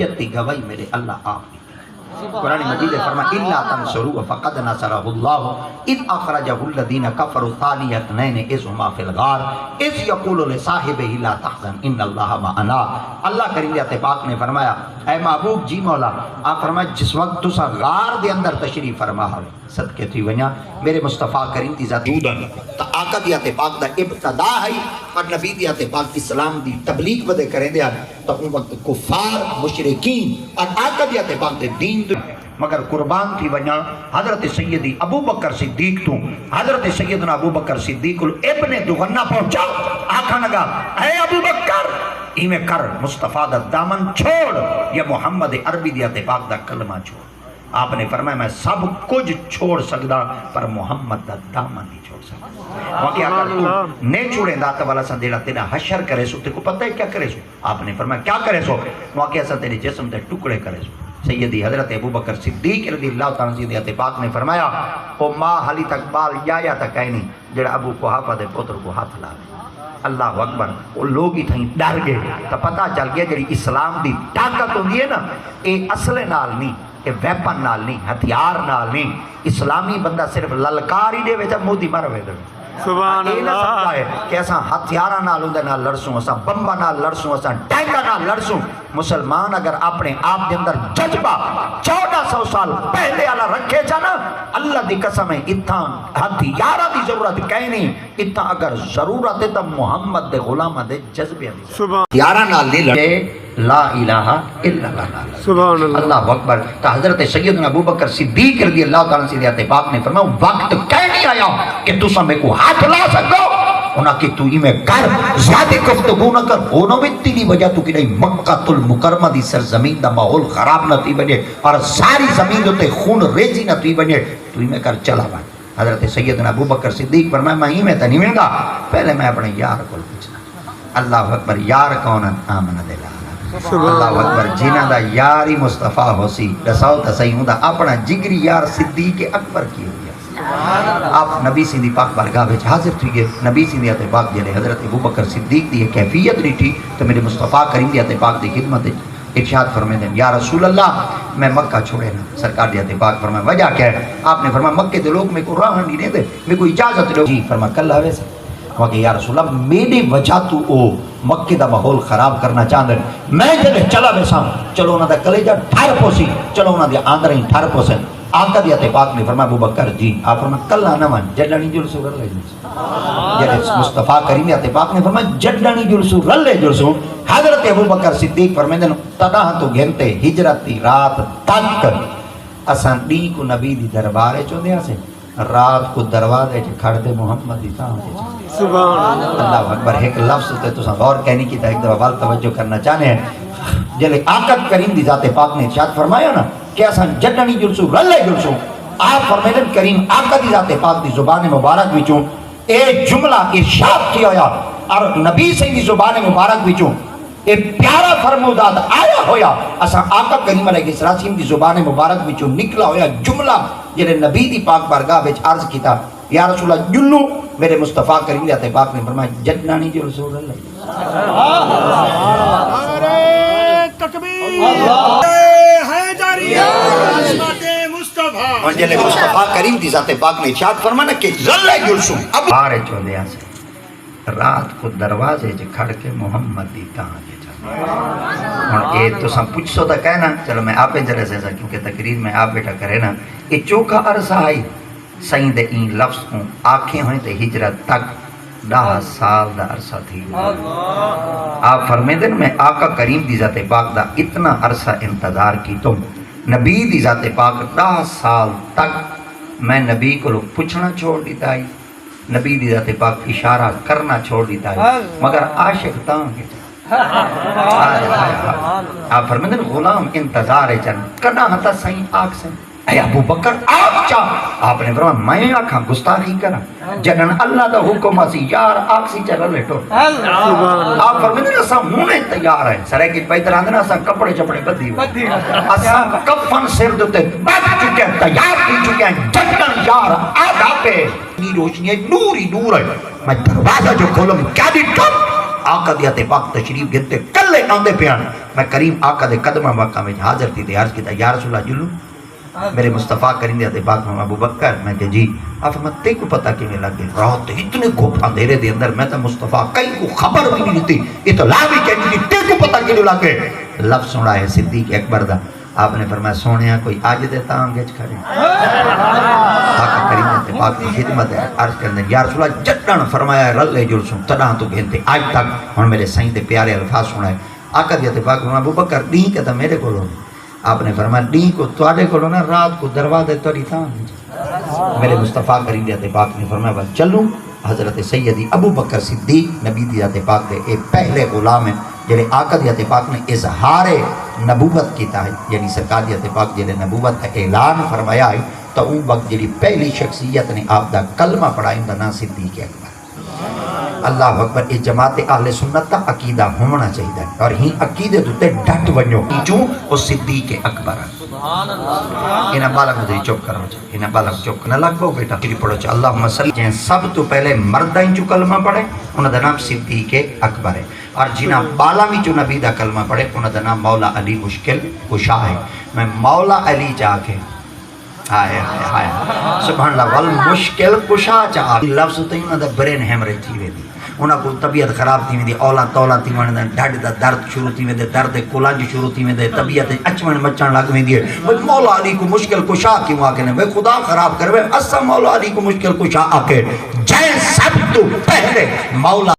یتی گواہی میرے اللہ آپ قرآن مجید فرمایا الا تنصروا فقد نصرہ اللہ اذ اخرجہ الذین کفروا ثانی اثنین اذ ہما فی الغار اذ یقول لصاحبہ لا تحزن ان اللہ معنا۔ اللہ کریم ذات پاک نے فرمایا اے محبوب جی مولا، آپ فرمایا جس وقت تسا غار دے اندر تشریف فرما ہوئے صدقے تھی ونیا میرے مصطفیٰ کریم دی ذات تا آقا دی ذات پاک دا ابتدا ہے اور نبی دی ذات پاک اسلام دی تبلیغ بدے کریں دیا تو ان وقت کفار مشرکین اور آقا دی ذات پاک دے دین دے مگر قربان تھی ونیا حضرت سیدی ابو بکر صدیق تو حضرت سیدنا ابو بکر صدیق ابن دغنہ پہنچا آقا لگا اے ابو بکر ایمیں کر مصطفیٰ دا دامن چھوڑ یا محمد عربی دی ذات پاک دا کلمہ چھوڑ۔ آپ نے فرمایا میں سب کچھ چھوڑ سکتا پر محمد دا دامن نہیں چھوڑ سکتا۔ وہاں اگر تو نے چھوڑے داتا والا سا دیڑا تیرا حشر کرے سو تے کو پتہ ہے کیا کرے سو؟ آپ نے فرمایا کیا کرے سو؟ وہاں کہ ایسا تیرے جسم دے ٹکڑے کرے سو۔ سیدی حضرت ابو بکر صدیق رضی اللہ تعالیٰ سیدی پاک نے فرمایا او ماں حالی تک بال یا تک کہیں نہیں جڑا ابو قحافہ دے پتر کو ہاتھ لا دے۔ اللہ اکبر، وہ لوگ ہی تھیں ڈر گئے تو پتہ چل گیا جڑی اسلام دی طاقت ہوندی ہے نا اے اصل نال نہیں، اے ویپن نال نہیں، ہتھیار نال نہیں۔ اسلامی بندہ صرف للکار ہی دے وے جب مودی مر وے دے سبحان اللہ ہے کہ ایسا ہتھیارہ نال ہوندے نال لڑسوں، ایسا بمبا نال لڑسوں، ایسا ٹینکا نال لڑسوں۔ مسلمان اگر اپنے آپ کے اندر جذبہ 1400 سال پہلے والا رکھے جانا اللہ دی قسم ہے اتھاں ہتھیارہ دی ضرورت کہیں نہیں، اتھاں اگر ضرورت ہے تو محمد دے غلامہ دے جذبے دی ہتھیارہ نال نہیں لڑے لا الہ الا اللہ سبحان اللہ اللہ اکبر۔ تو حضرت سیدنا ابو بکر صدیق رضی اللہ تعالیٰ سے پاک نے فرمایا وقت کہہ نہیں آیا کہ تسا میں کو ہاتھ لا سکو، انہاں کہ تو میں کر زیادہ گفتگو نہ کر ہونا بھی تیری وجہ تو کہ نہیں مکہ المکرمہ دی سرزمین دا ماحول خراب نہ تھی بنے اور ساری زمین دوتے خون ریزی نہ تھی بنے تو میں کر چلا بن۔ حضرت سیدنا ابو بکر صدیق فرمایا میں میں تو نہیں ملتا، پہلے میں اپنے یار کو پوچھنا۔ اللہ اکبر، یار کون؟ آمن دلا اللہ اکبر، جنہ دا یاری مصطفیٰ ہو سی دساؤ تا صحیح ہوں دا اپنا جگری یار صدیق اکبر کی ہوئی ہے۔ آپ نبی سندھی پاک بارگاہ وچ حاضر تھی گئے، نبی سندھی آتے پاک جلے حضرت ابو بکر صدیق دی کیفیت نہیں تھی تو میرے مصطفیٰ کریم دی آتے پاک دی خدمت ارشاد فرمائے دیں یا رسول اللہ میں مکہ چھوڑے نا۔ سرکار دی آتے پاک فرمائے وجہ کیا ہے؟ آپ نے فرمایا مکہ دے لوگ میں کو راہ نہیں دے میں کو اجازت لو جی فرمایا کل آوے سے وہاں کہ یا رسول اللہ میرے وجہ تو او مکہ دا ماحول خراب کرنا چاہتے ہیں میں جلے چلا بیسا چلو انہاں دا کلیجہ ٹھار پوسی چلو انہاں دا آندر ہی ٹھار پوسیں۔ آقا دی آتے پاک نے فرمایا ابو بکر جی آپ فرمایا کل آنا من جڈانی جلسو رلے جلسو، جلے مصطفیٰ کریم آتے پاک نے فرمایا جڈانی جلسو رلے جلسو۔ حضرت ابو بکر صدیق فرمائے دن تدہ تو گھنتے ہجرتی رات تک اساں ڈی کو نبی دی دربارے چو دیا سے رات کو دروازے چ کھڑتے محمد دی تاں تے سبحان اللہ اکبر۔ ایک لفظ تے تساں غور کہنی کی ایک دفعہ وال توجہ کرنا چاہنے ہیں جلے آقا کریم دی ذات پاک نے ارشاد فرمایا نا کہ اساں جڈنی جلسو رلے جلسو، آپ فرمائے کریم آقا دی ذات پاک دی زبان مبارک وچوں اے جملہ ارشاد کیا ہویا اور نبی سے دی زبان مبارک وچوں اے پیارا فرمودات آیا ہویا اساں آقا کریم علیہ السلام دی زبان مبارک وچوں نکلا ہویا جملہ جنہیں نبی دی پاک بارگاہ وچ عرض کیتا یا رسول اللہ جلو میرے مصطفیٰ کریم ذات پاک نے فرمایا جڈانی جو رسول اللہ اور جنہیں مصطفیٰ کریم دی ذات پاک نے ارشاد فرمایا کہ ذلہ جلسوں اب بارے چودے سے رات کو دروازے جو کھڑ کے محمد دی تاں کے اور اے تو سب پوچھ سو تا کہنا چلو میں آپ جلے سے کیونکہ تقریر میں آپ بیٹا کرے نا یہ چوکھا عرصہ آئی سائیں دے این لفظ ہوں آنکھیں ہوئیں تے ہجرت تک 10 سال دا عرصہ تھی۔ آپ فرمے دن میں آقا کریم دی ذات پاک دا اتنا عرصہ انتظار کی تم نبی دی ذات پاک 10 سال تک میں نبی کو لوگ پوچھنا چھوڑ دیتا ہے، نبی دی ذات پاک اشارہ کرنا چھوڑ دیتا ہے مگر عاشق تاں کے آپ فرمائیں غلام انتظار چن کنا ہتا سائیں آنکھ سے اے ابو بکر آپ چاہ آپ نے فرمایا میں آنکھاں گستاخی کرا جنن اللہ دا حکم اسی یار آنکھ سی چلا لیٹو آپ فرمائیں اساں ہونے تیار ہیں سرے کی پیدر آندنا اساں کپڑے چپڑے بدھی ہوئے اساں کفن سر دوتے بد چکے ہیں تیار کی چکے ہیں جنن یار آدھا پہ روشنی ہے نور ہی نور ہے میں دروازہ جو کھولوں کیا دیٹھوں آقا دی تے پاک تشریف گھنتے کلے آندے پیان میں کریم آقا دے قدمہ واقع میں حاضر تھی تے عرض کیتا یا رسول اللہ جلو میرے مصطفیٰ کریم دے تے پاک میں ابو بکر میں کہ جی آپ میں تے کو پتہ کیویں لگے رات اتنے گھپ اندھیرے دے اندر میں تے مصطفیٰ کئی کو خبر بھی نہیں دیتی اطلاع بھی کہنی تھی تے کو پتہ کیویں لگے لفظ سنا ہے صدیق اکبر دا آپ نے فرمایا سونیا کوئی آج دے تانگے کھڑے آقا کریم تے پاک کی خدمت ہے عرض کرنے یا رسول اللہ جتن فرمایا رلے جلسوں تڑاں تو گھنتے آج تک ہن میرے سائیں تے پیارے الفاظ سنا ہے آقا دی تے پاک ابو بکر دین کہ میرے کولوں آپ نے فرمایا دین کو تواڈے کولوں نہ رات کو دروازے توڑی تاں میرے مصطفیٰ کریم دی تے پاک نے فرمایا بس چلوں حضرت سیدی ابو بکر صدیق نبی دی تے پاک دے اے پہلے غلام ہیں جنہیں آقا دی تے پاک نے اظہار نبوت کیتا ہے یعنی سرکار دی تے پاک جنہیں نبوت کا اعلان فرمایا ہے تو ان وقت جنہیں پہلی شخصیت نے آپ دا کلمہ پڑھائی دا نا صدیق اکبر اللہ اکبر اس جماعت اہل سنت کا عقیدہ ہونا چاہیے اور ہی عقیدے دوتے ڈٹ ونجو کیوں وہ صدیق اکبر انہاں بالا مجھے چوپ کرنا چاہیے انہاں بالا چوپ کرنا لگ بہو بیٹا کری پڑھو چاہیے اللہم صلی جہاں سب تو پہلے مردائیں جو کلمہ پڑھے انہاں دا نام صدیق اکبر ہے اور جنہاں بالا میں جو نبی دا کلمہ پڑھے انہاں دا نام مولا علی مشکل کشا ہے میں مولا علی جا کے آئے سبحان اللہ والمشکل کشا چاہ لفظ تو انہاں دا برین ہیمریج تھی وے دی انہاں کو طبیعت خراب تھی وے اولا تولا تھی وے ڈھڈ دا درد شروع تھی وے درد کولانج شروع تھی وے طبیعت اچمن مچن لگ وے دی مولا علی کو مشکل کشا کیوں آ کے نے خدا خراب کروے اسا مولا علی کو مشکل کشا آ کے جے سب تو پہلے مولا